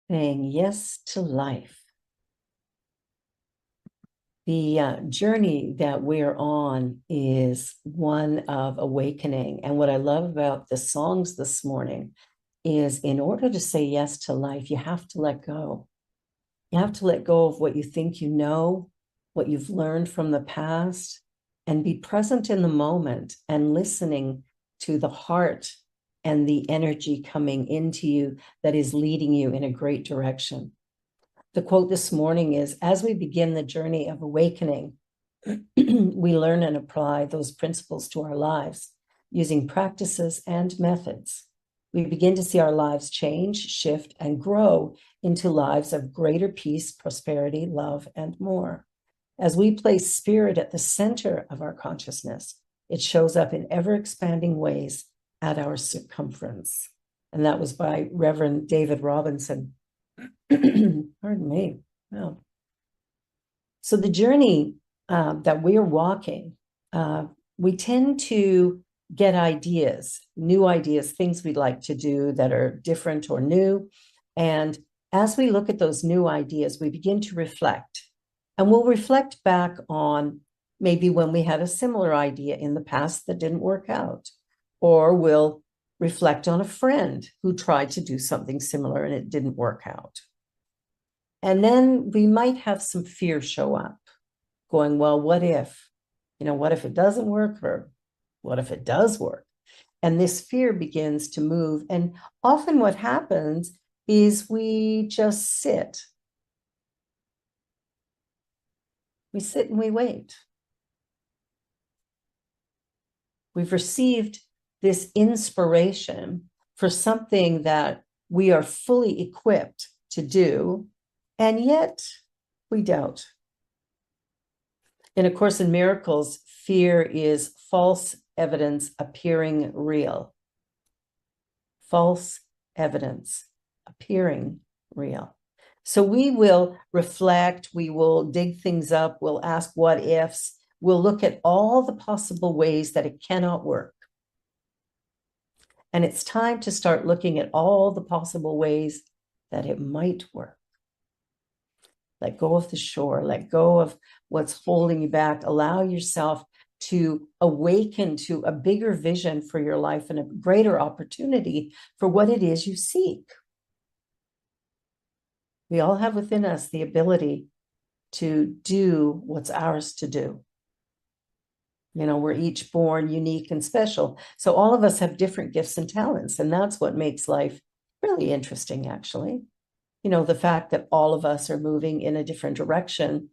Saying yes to life. The journey that we're on is one of awakening. And what I love about the songs this morning is in order to say yes to life, you have to let go. You have to let go of what you think you know, what you've learned from the past, and be present in the moment and listening to the heart and the energy coming into you that is leading you in a great direction. The quote this morning is, as we begin the journey of awakening, we learn and apply those principles to our lives using practices and methods. We begin to see our lives change, shift, and grow into lives of greater peace, prosperity, love, and more. As we place spirit at the center of our consciousness, it shows up in ever-expanding ways at our circumference. And that was by Reverend David Robinson. Pardon me. Wow. So the journey that we're walking, we tend to get ideas, new ideas, things we'd like to do that are different or new. And as we look at those new ideas, we begin to reflect. And we'll reflect back on maybe when we had a similar idea in the past that didn't work out. Or we'll reflect on a friend who tried to do something similar and it didn't work out. And then we might have some fear show up, going, well, what if? What if it doesn't work? Or what if it does work? And this fear begins to move. And often what happens is we just sit. We sit and we wait. We've received this inspiration for something that we are fully equipped to do, and yet we doubt. In A Course in Miracles, fear is false evidence appearing real. False evidence appearing real. So we will reflect, we will dig things up, we'll ask what ifs, we'll look at all the possible ways that it cannot work. And it's time to start looking at all the possible ways that it might work. Let go of the shore, let go of what's holding you back, allow yourself to awaken to a bigger vision for your life and a greater opportunity for what it is you seek. We all have within us the ability to do what's ours to do. We're each born unique and special. So all of us have different gifts and talents, and that's what makes life really interesting, actually. The fact that all of us are moving in a different direction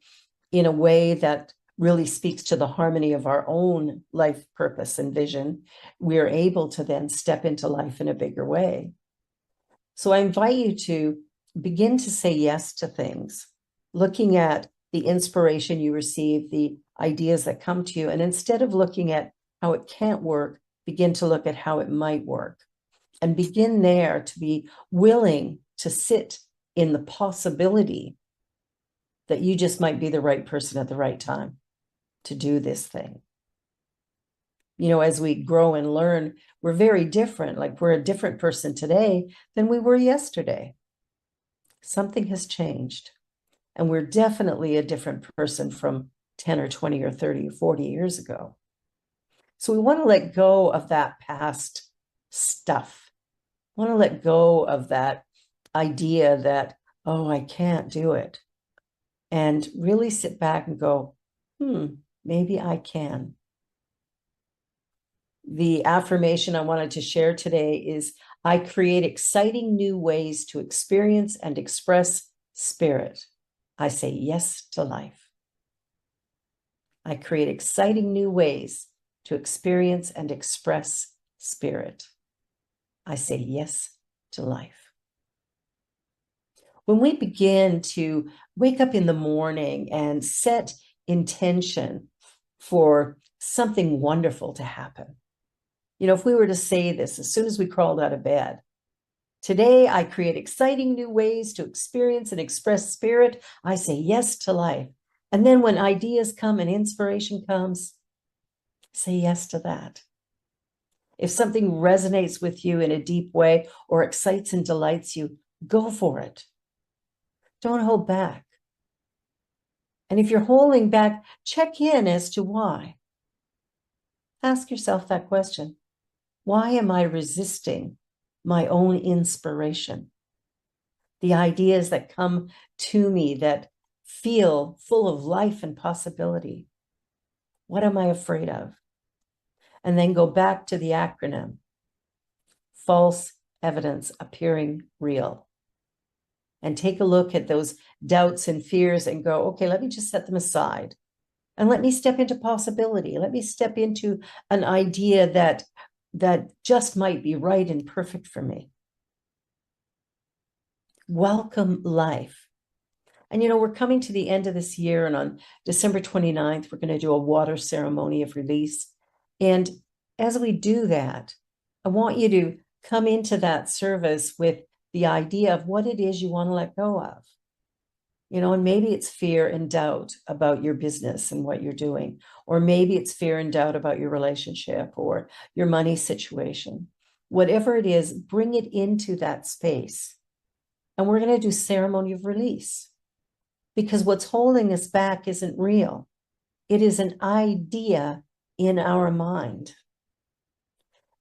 in a way that really speaks to the harmony of our own life purpose and vision, we're able to then step into life in a bigger way. So I invite you to begin to say yes to things, looking at the inspiration you receive, the ideas that come to you, and instead of looking at how it can't work, begin to look at how it might work, and begin there to be willing to sit in the possibility that you just might be the right person at the right time to do this thing. As we grow and learn, we're very different. Like we're a different person today than we were yesterday. Something has changed. And we're definitely a different person from 10 or 20 or 30 or 40 years ago. So we want to let go of that past stuff. We want to let go of that idea that, oh, I can't do it. And really sit back and go, maybe I can. The affirmation I wanted to share today is, I create exciting new ways to experience and express spirit. I say yes to life. I create exciting new ways to experience and express spirit. I say yes to life. When we begin to wake up in the morning and set intention for something wonderful to happen, if we were to say this as soon as we crawled out of bed, today I create exciting new ways to experience and express spirit. I say yes to life. And then when ideas come and inspiration comes, say yes to that. If something resonates with you in a deep way or excites and delights you, go for it. Don't hold back. And if you're holding back, check in as to why. Ask yourself that question. Why am I resisting my own inspiration? The ideas that come to me that feel full of life and possibility. What am I afraid of? And then go back to the acronym. False evidence appearing real. And take a look at those doubts and fears and go, okay, let me just set them aside. And let me step into possibility. Let me step into an idea that just might be right and perfect for me. Welcome life. And, we're coming to the end of this year, and on December 29th, we're going to do a water ceremony of release. And as we do that, I want you to come into that service with the idea of what it is you want to let go of. And maybe it's fear and doubt about your business and what you're doing, or maybe it's fear and doubt about your relationship or your money situation. Whatever it is, bring it into that space. And we're going to do ceremony of release, because what's holding us back isn't real. It is an idea in our mind.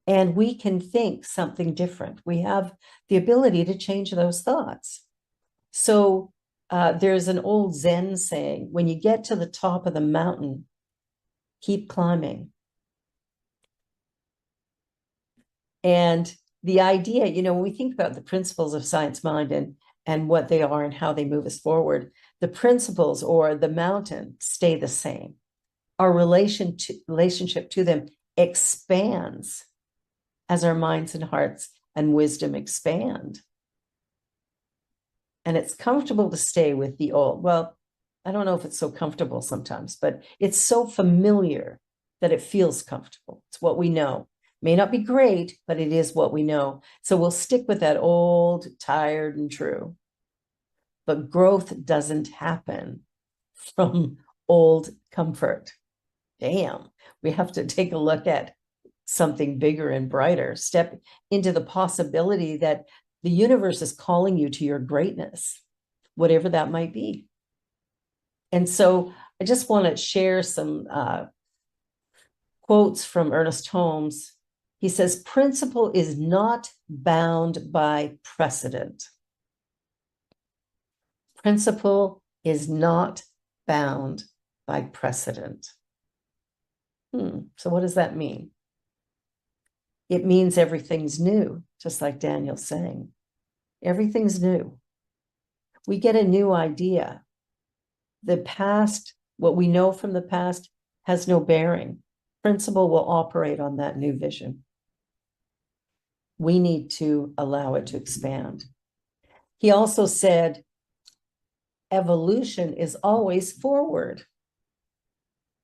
And we can think something different. We have the ability to change those thoughts. So there's an old Zen saying, when you get to the top of the mountain, keep climbing. And the idea, when we think about the principles of science mind and what they are and how they move us forward, the principles or the mountain stay the same. Our relationship to them expands as our minds and hearts and wisdom expand. And it's comfortable to stay with the old. Well, I don't know if it's so comfortable sometimes, but it's so familiar that it feels comfortable. It's what we know. May not be great, but it is what we know. So we'll stick with that old, tired, and true. But growth doesn't happen from old comfort. Damn, we have to take a look at something bigger and brighter. Step into the possibility that the universe is calling you to your greatness, whatever that might be. And so I just want to share some quotes from Ernest Holmes. He says, principle is not bound by precedent. Principle is not bound by precedent. So what does that mean? It means everything's new, just like Daniel's saying. Everything's new. We get a new idea. The past, what we know from the past, has no bearing. Principle will operate on that new vision. We need to allow it to expand. He also said, evolution is always forward.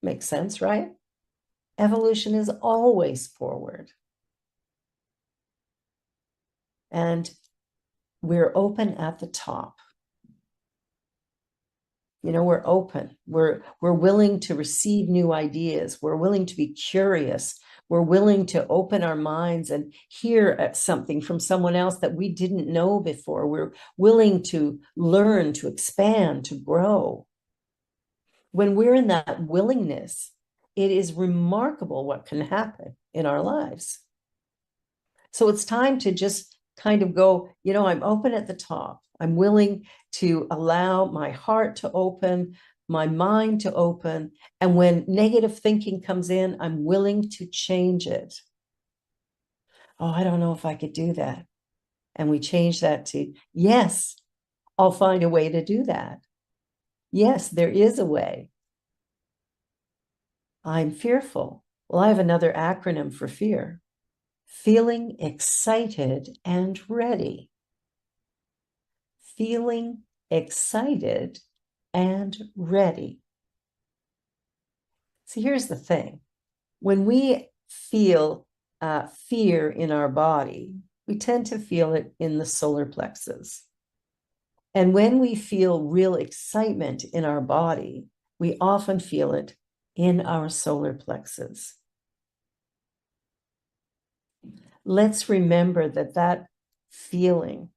Makes sense, right? Evolution is always forward. And we're open at the top. We're open. We're willing to receive new ideas. We're willing to be curious. We're willing to open our minds and hear something from someone else that we didn't know before. We're willing to learn, to expand, to grow. When we're in that willingness, it is remarkable what can happen in our lives. So it's time to just kind of go, I'm open at the top. I'm willing to allow my heart to open, my mind to open. And when negative thinking comes in, I'm willing to change it. Oh, I don't know if I could do that. And we change that to, yes, I'll find a way to do that. Yes, there is a way. I'm fearful. Well, I have another acronym for fear. Feeling excited and ready. Feeling excited and ready. So here's the thing. When we feel fear in our body, we tend to feel it in the solar plexus. And when we feel real excitement in our body, we often feel it in our solar plexus. Let's remember that feeling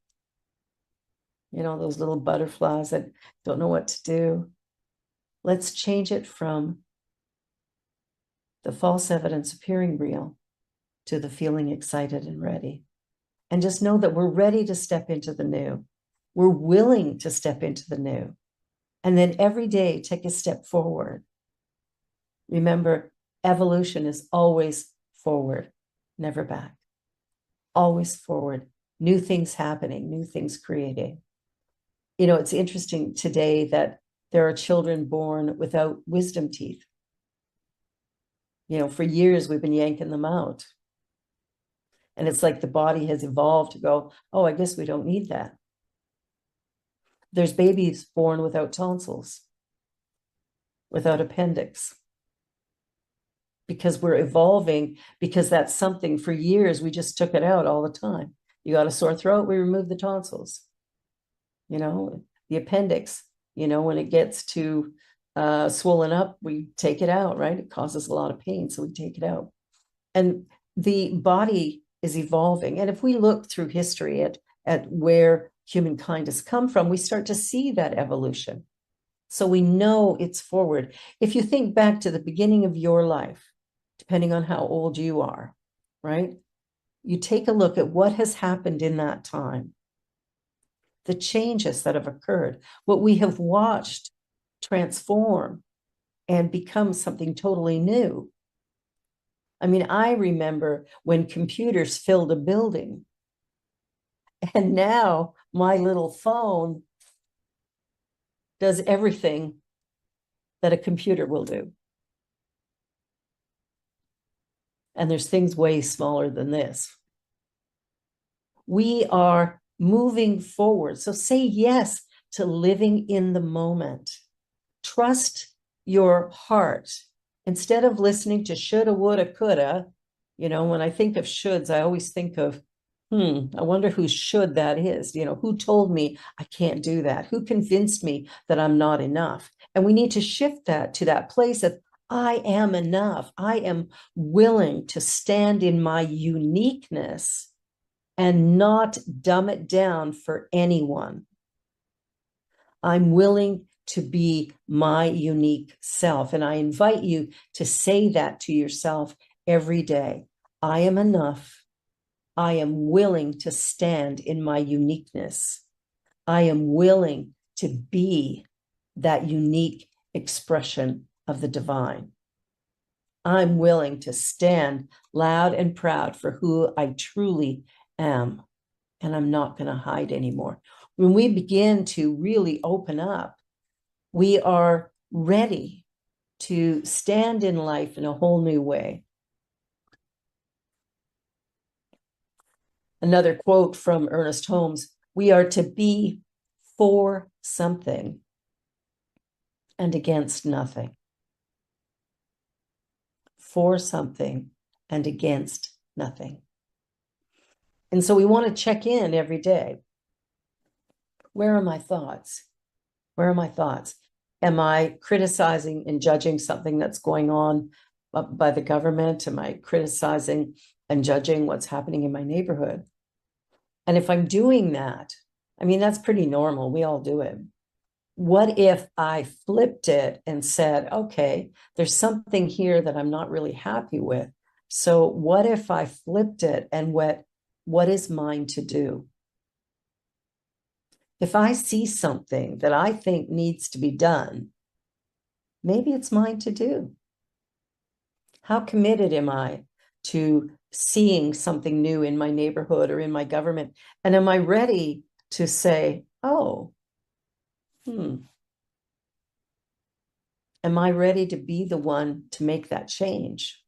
You know, those little butterflies that don't know what to do. Let's change it from the false evidence appearing real to the feeling excited and ready. And just know that we're ready to step into the new. We're willing to step into the new. And then every day, take a step forward. Remember, evolution is always forward, never back. Always forward. New things happening, new things creating. You know, it's interesting today that there are children born without wisdom teeth. You know, for years we've been yanking them out. And it's like the body has evolved to go, oh, I guess we don't need that. There's babies born without tonsils, without appendix, because we're evolving, because that's something for years we just took it out all the time. You got a sore throat, we remove the tonsils. You know, the appendix, you know, when it gets too swollen up, we take it out, right? It causes a lot of pain, so we take it out. And the body is evolving. And if we look through history at where humankind has come from, we start to see that evolution. So we know it's forward. If you think back to the beginning of your life, depending on how old you are, right? You take a look at what has happened in that time, the changes that have occurred, what we have watched transform and become something totally new. I mean, I remember when computers filled a building, and now my little phone does everything that a computer will do. And there's things way smaller than this. We are moving forward. So say yes to living in the moment. Trust your heart. Instead of listening to shoulda, woulda, coulda, you know, when I think of shoulds, I always think of, I wonder whose should that is. You know, who told me I can't do that? Who convinced me that I'm not enough? And we need to shift that to that place of, I am enough. I am willing to stand in my uniqueness and not dumb it down for anyone. I'm willing to be my unique self. And I invite you to say that to yourself every day. I am enough. I am willing to stand in my uniqueness. I am willing to be that unique expression of the divine. I'm willing to stand loud and proud for who I truly am. And I'm not going to hide anymore. When we begin to really open up, we are ready to stand in life in a whole new way. Another quote from Ernest Holmes, we are to be for something and against nothing. For something and against nothing. And so we want to check in every day. Where are my thoughts? Where are my thoughts? Am I criticizing and judging something that's going on by the government? Am I criticizing and judging what's happening in my neighborhood? And if I'm doing that, I mean, that's pretty normal. We all do it. What if I flipped it and said, okay, there's something here that I'm not really happy with. So what if I flipped it and what is mine to do? If I see something that I think needs to be done, maybe it's mine to do. How committed am I to seeing something new in my neighborhood or in my government? And am I ready to say, oh, am I ready to be the one to make that change?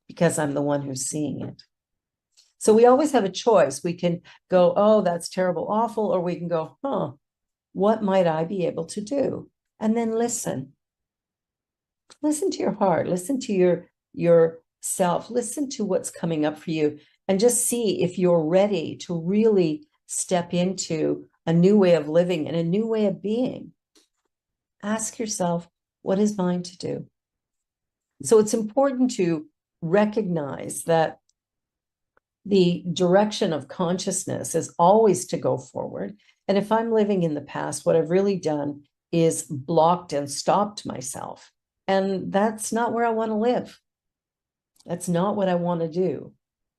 Because I'm the one who's seeing it. So we always have a choice. We can go, oh, that's terrible, awful, or we can go, what might I be able to do? And then listen. Listen to your heart, listen to your self, listen to what's coming up for you, and just see if you're ready to really step into a new way of living and a new way of being. Ask yourself, what is mine to do? So it's important to recognize that the direction of consciousness is always to go forward. And if I'm living in the past, what I've really done is blocked and stopped myself. And that's not where I want to live. That's not what I want to do.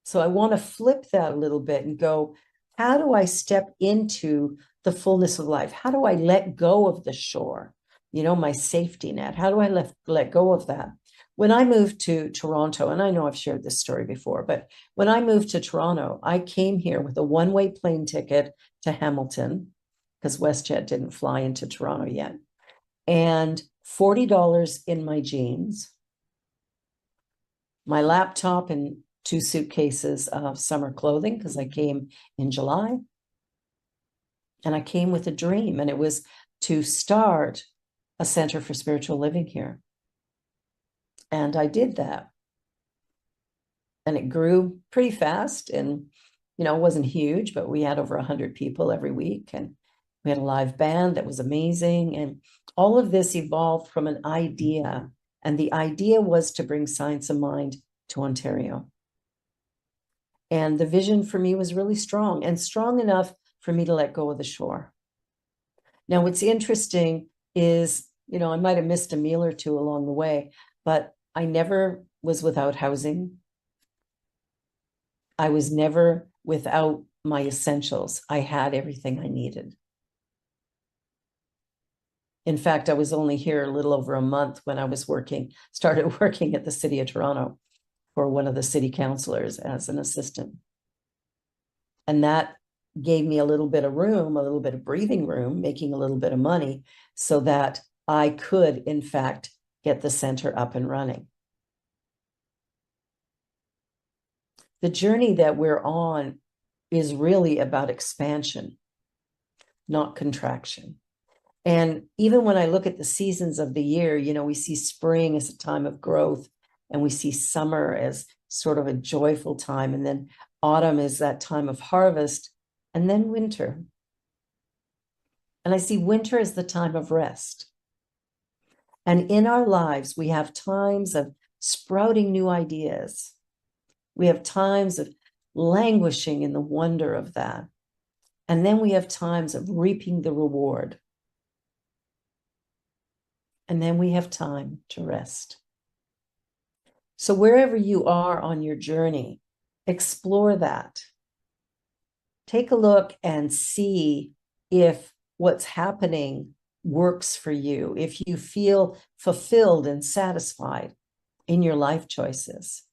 So I want to flip that a little bit and go, how do I step into the fullness of life? How do I let go of the shore? My safety net. How do I let go of that? When I moved to Toronto, and I know I've shared this story before, but when I moved to Toronto, I came here with a one-way plane ticket to Hamilton because WestJet didn't fly into Toronto yet, and $40 in my jeans, my laptop, and 2 suitcases of summer clothing because I came in July. And I came with a dream, and it was to start a center for spiritual living here. And I did that. And it grew pretty fast, and it wasn't huge, but we had over 100 people every week, and we had a live band that was amazing. And all of this evolved from an idea, and the idea was to bring Science of Mind to Ontario. And the vision for me was really strong, and strong enough for me to let go of the shore. Now, what's interesting is, I might have missed a meal or two along the way, but I never was without housing. I was never without my essentials. I had everything I needed. In fact, I was only here a little over a month when I started working at the City of Toronto for one of the city councillors as an assistant. And that gave me a little bit of room, a little bit of breathing room, making a little bit of money so that I could, in fact, get the center up and running. The journey that we're on is really about expansion, not contraction. And even when I look at the seasons of the year, we see spring as a time of growth, and we see summer as sort of a joyful time, and then autumn is that time of harvest, and then winter. And I see winter as the time of rest. And in our lives, we have times of sprouting new ideas. We have times of languishing in the wonder of that. And then we have times of reaping the reward. And then we have time to rest. So wherever you are on your journey, explore that. Take a look and see if what's happening works for you, if you feel fulfilled and satisfied in your life choices.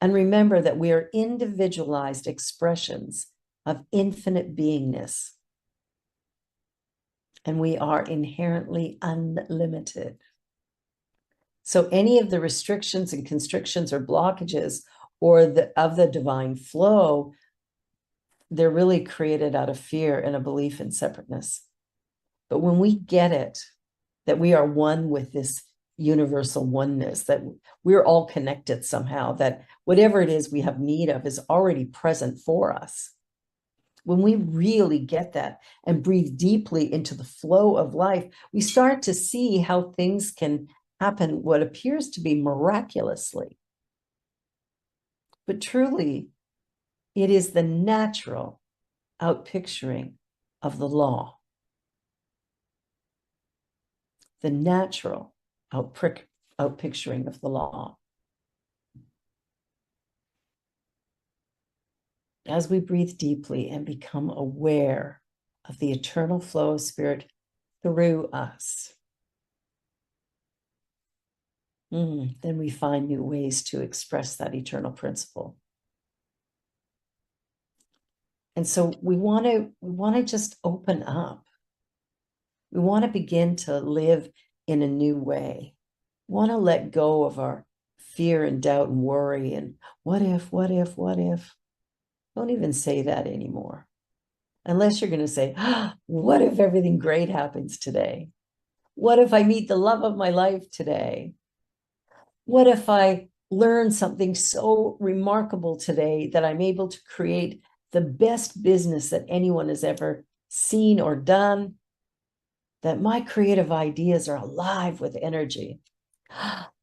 And remember that we are individualized expressions of infinite beingness. And we are inherently unlimited. So any of the restrictions and constrictions or blockages of the divine flow, they're really created out of fear and a belief in separateness. But when we get it, that we are one with this universal oneness, that we're all connected somehow, that whatever it is we have need of is already present for us. When we really get that and breathe deeply into the flow of life, we start to see how things can happen, what appears to be miraculously. But truly, it is the natural outpicturing of the law. The natural outpicturing of the law. As we breathe deeply and become aware of the eternal flow of spirit through us, then we find new ways to express that eternal principle. And so we want to just open up. We want to begin to live in a new way. We want to let go of our fear and doubt and worry and what if? Don't even say that anymore. Unless you're going to say, what if everything great happens today? What if I meet the love of my life today? What if I learn something so remarkable today that I'm able to create the best business that anyone has ever seen or done? That my creative ideas are alive with energy.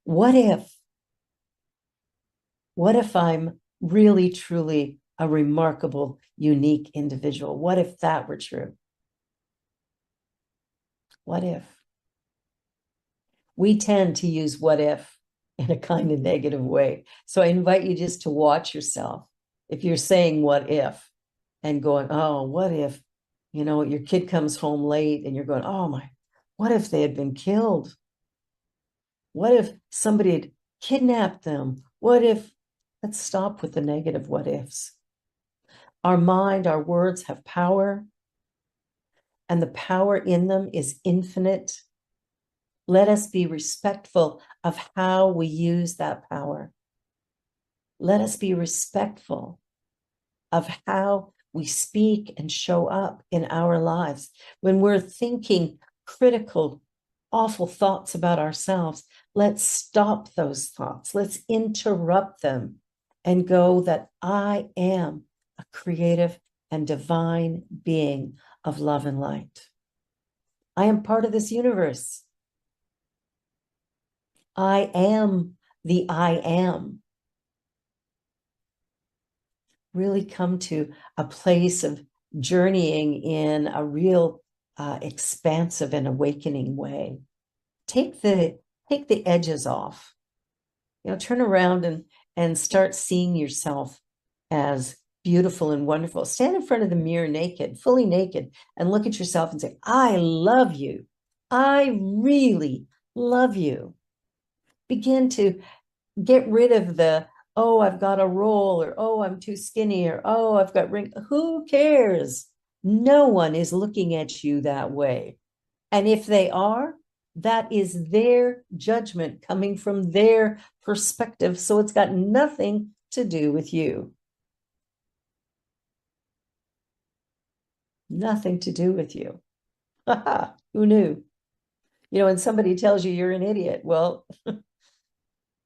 What if I'm really, truly a remarkable, unique individual. What if that were true? What if? We tend to use what if in a kind of negative way. So I invite you just to watch yourself. If you're saying what if and going, oh, what if, your kid comes home late and you're going, oh my, what if they had been killed? What if somebody had kidnapped them? What if, let's stop with the negative what ifs. Our mind, our words have power, and the power in them is infinite. Let us be respectful of how we use that power. Let us be respectful of how we speak and show up in our lives. When we're thinking critical, awful thoughts about ourselves, let's stop those thoughts. Let's interrupt them and go that I am a creative and divine being of love and light. I am part of this universe. I am the I am. Really come to a place of journeying in a real expansive and awakening way. Take the edges off. Turn around and start seeing yourself as beautiful and wonderful. Stand in front of the mirror naked, fully naked, and look at yourself and say, I love you. I really love you. Begin to get rid of the, oh, I've got a roll, or oh, I'm too skinny, or oh, I've got wrinkles. Who cares? No one is looking at you that way. And if they are, that is their judgment coming from their perspective. So it's got nothing to do with you. Nothing to do with you. Who knew? And somebody tells you you're an idiot. Well,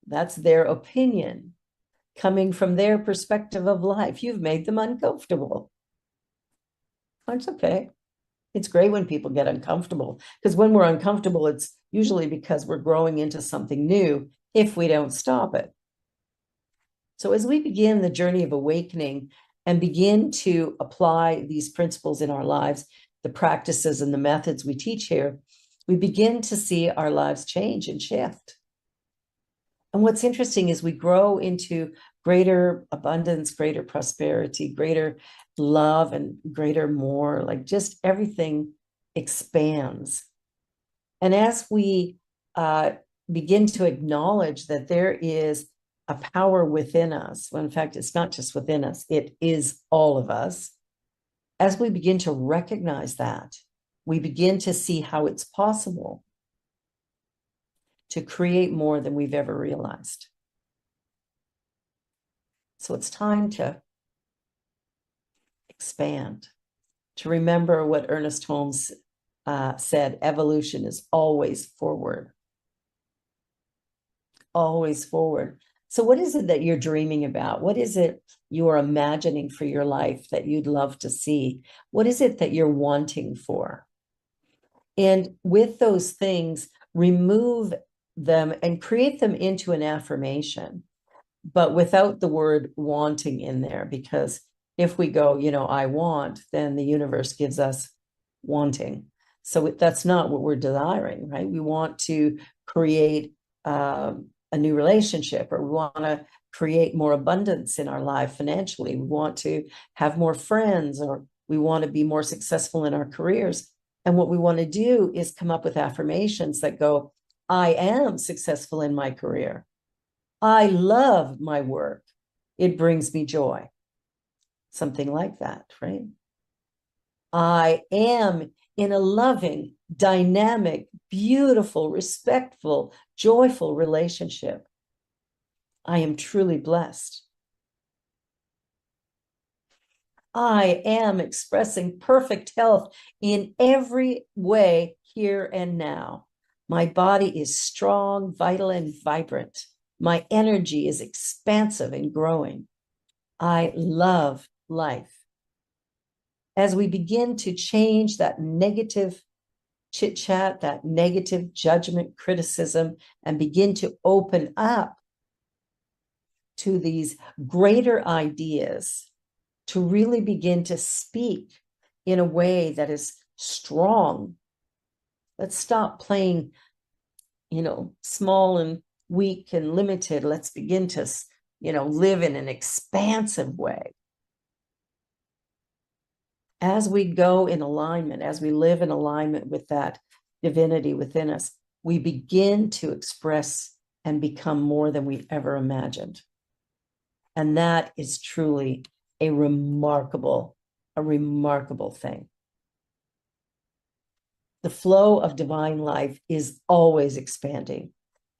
that's their opinion coming from their perspective of life. You've made them uncomfortable. That's okay. It's great when people get uncomfortable, because when we're uncomfortable, it's usually because we're growing into something new if we don't stop it. So as we begin the journey of awakening and begin to apply these principles in our lives, the practices and the methods we teach here, we begin to see our lives change and shift. And what's interesting is we grow into greater abundance, greater prosperity, greater love, and greater more, like just everything expands. And as we begin to acknowledge that there is a power within us, well, in fact, it's not just within us, it is all of us. As we begin to recognize that, we begin to see how it's possible to create more than we've ever realized. So it's time to expand, to remember what Ernest Holmes said, evolution is always forward. Always forward. So what is it that you're dreaming about? What is it you're imagining for your life that you'd love to see? What is it that you're wanting for? And with those things, remove them and create them into an affirmation, but without the word wanting in there, because if we go, I want, then the universe gives us wanting. So that's not what we're desiring, right? We want to create a new relationship, or we want to create more abundance in our life financially. We want to have more friends, or we want to be more successful in our careers. And what we want to do is come up with affirmations that go, I am successful in my career. I love my work. It brings me joy. Something like that, right? I am in a loving, dynamic, beautiful, respectful, joyful relationship. I am truly blessed. I am expressing perfect health in every way here and now. My body is strong, vital, and vibrant. My energy is expansive and growing. I love life. As we begin to change that negative chit chat, that negative judgment, criticism, and begin to open up to these greater ideas, to really begin to speak in a way that is strong. Let's stop playing, small and weak and limited. Let's begin to, live in an expansive way. As we go in alignment, as we live in alignment with that divinity within us, we begin to express and become more than we've ever imagined. And that is truly a remarkable thing. The flow of divine life is always expanding.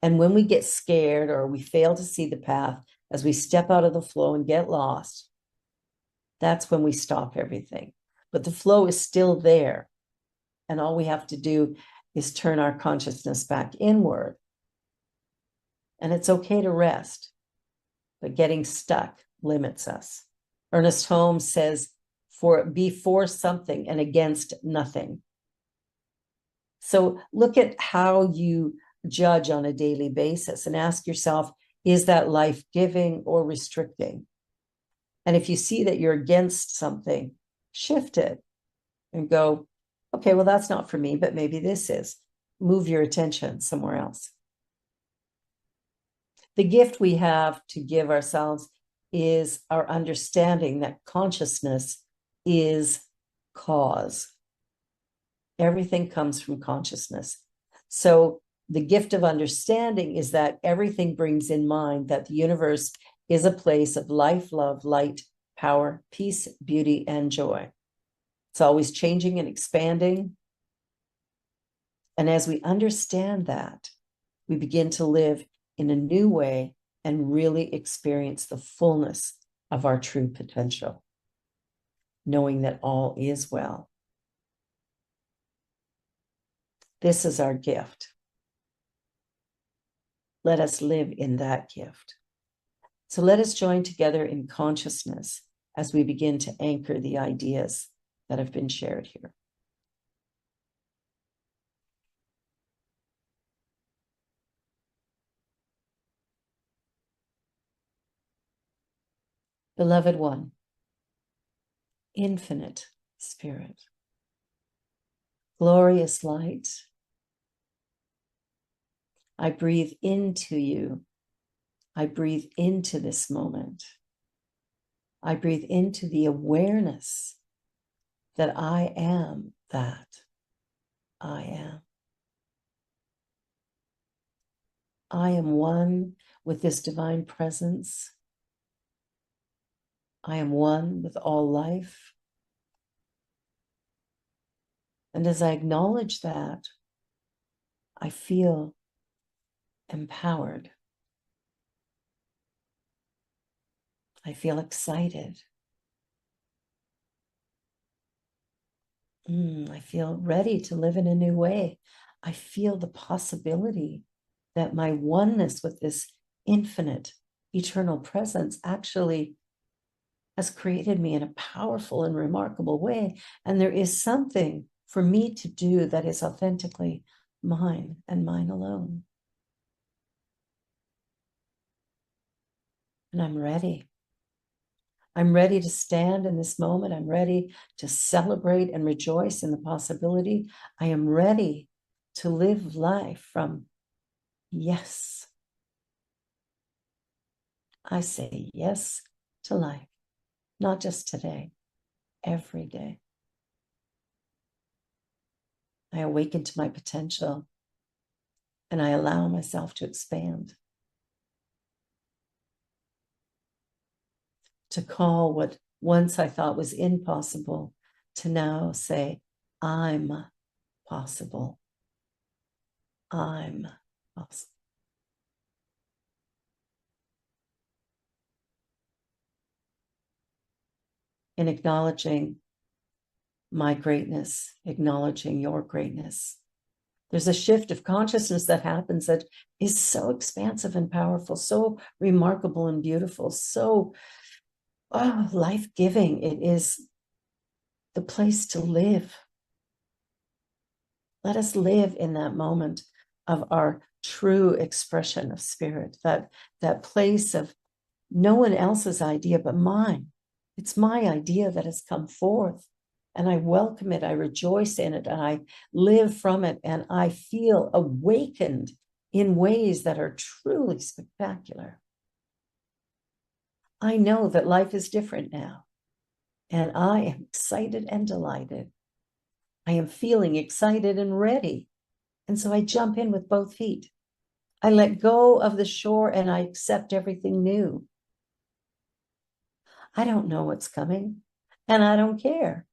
And when we get scared or we fail to see the path, as we step out of the flow and get lost, that's when we stop everything. But the flow is still there. And all we have to do is turn our consciousness back inward. And it's okay to rest, but getting stuck limits us. Ernest Holmes says, be for something and against nothing. So look at how you judge on a daily basis and ask yourself, is that life-giving or restricting? And if you see that you're against something, shift it and go, okay, well, that's not for me, but maybe this is. Move your attention somewhere else. The gift we have to give ourselves is our understanding that consciousness is cause. Everything comes from consciousness. So the gift of understanding is that everything brings in mind that the universe is a place of life, love, light, power, peace, beauty, and joy. It's always changing and expanding. And as we understand that, we begin to live in a new way and really experience the fullness of our true potential, knowing that all is well. This is our gift. Let us live in that gift. So let us join together in consciousness as we begin to anchor the ideas that have been shared here. Beloved one, infinite spirit, glorious light, I breathe into you. I breathe into this moment. I breathe into the awareness that I am that I am. I am one with this divine presence. I am one with all life. And as I acknowledge that, I feel empowered. I feel excited. I feel ready to live in a new way. I feel the possibility that my oneness with this infinite, eternal presence actually has created me in a powerful and remarkable way. And there is something for me to do that is authentically mine and mine alone. And I'm ready. I'm ready to stand in this moment. I'm ready to celebrate and rejoice in the possibility. I am ready to live life from yes. I say yes to life, not just today, every day. I awaken to my potential and I allow myself to expand, to call what once I thought was impossible to now say, I'm possible. I'm possible. In acknowledging my greatness, acknowledging your greatness, there's a shift of consciousness that happens that is so expansive and powerful, so remarkable and beautiful, so life-giving. It is the place to live. Let us live in that moment of our true expression of spirit, that place of no one else's idea but mine. It's my idea that has come forth, and I welcome it. I rejoice in it, and I live from it, and I feel awakened in ways that are truly spectacular. I know that life is different now, and I am excited and delighted. I am feeling excited and ready. And so I jump in with both feet. I let go of the shore and I accept everything new. I don't know what's coming, and I don't care,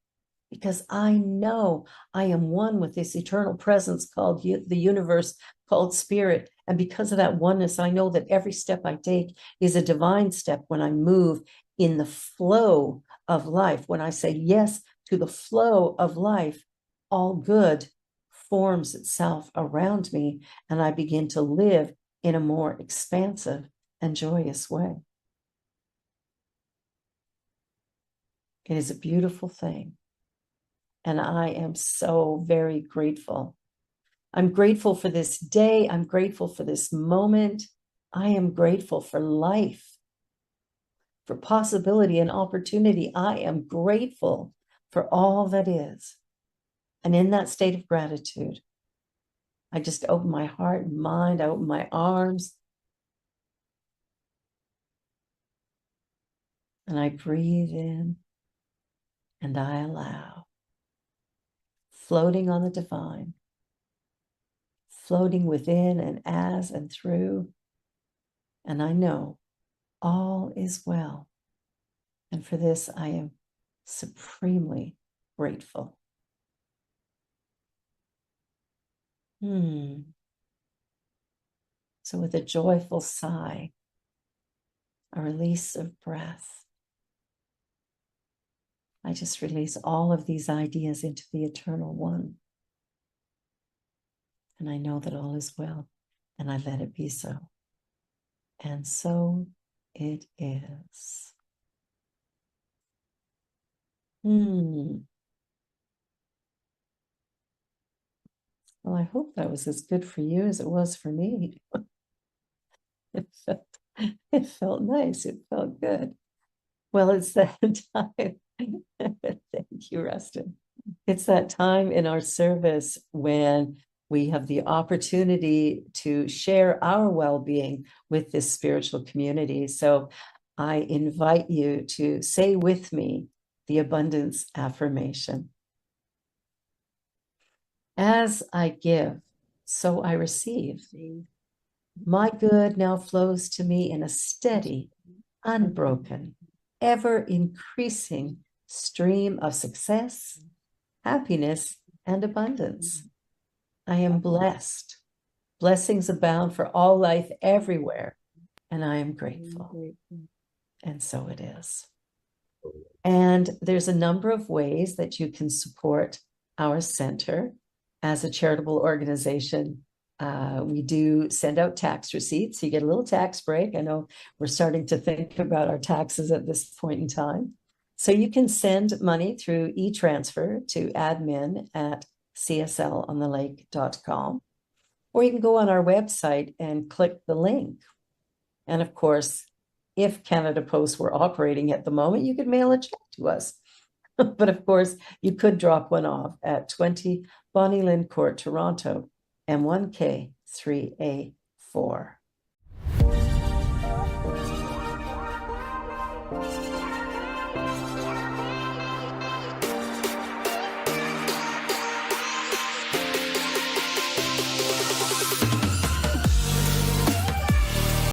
because I know I am one with this eternal presence called the universe, called spirit. And because of that oneness, I know that every step I take is a divine step when I move in the flow of life. When I say yes to the flow of life, all good forms itself around me, and I begin to live in a more expansive and joyous way. It is a beautiful thing. And I am so very grateful. I'm grateful for this day. I'm grateful for this moment. I am grateful for life, for possibility and opportunity. I am grateful for all that is. And in that state of gratitude, I just open my heart and mind. I open my arms. And I breathe in and I allow, floating on the divine, floating within and as and through. And I know all is well. And for this, I am supremely grateful. So with a joyful sigh, a release of breath, I just release all of these ideas into the eternal one. And I know that all is well, and I let it be so. And so it is. Well, I hope that was as good for you as it was for me. It felt nice. It felt good. Well, it's that time. Thank you, Rustin. It's that time in our service when we have the opportunity to share our well-being with this spiritual community. So I invite you to say with me the abundance affirmation. As I give, so I receive. My good now flows to me in a steady, unbroken, ever-increasing stream of success, happiness, and abundance. I am blessed. Blessings abound for all life everywhere, and I am grateful. And so it is. And there's a number of ways that you can support our center as a charitable organization. We do send out tax receipts. You get a little tax break. I know we're starting to think about our taxes at this point in time. So you can send money through e-transfer to admin@cslonthelake.com, or you can go on our website and click the link. And of course, if Canada Post were operating at the moment, you could mail a check to us. But of course, you could drop one off at 20 Bonnie Lynn Court, Toronto, M1K 3A4.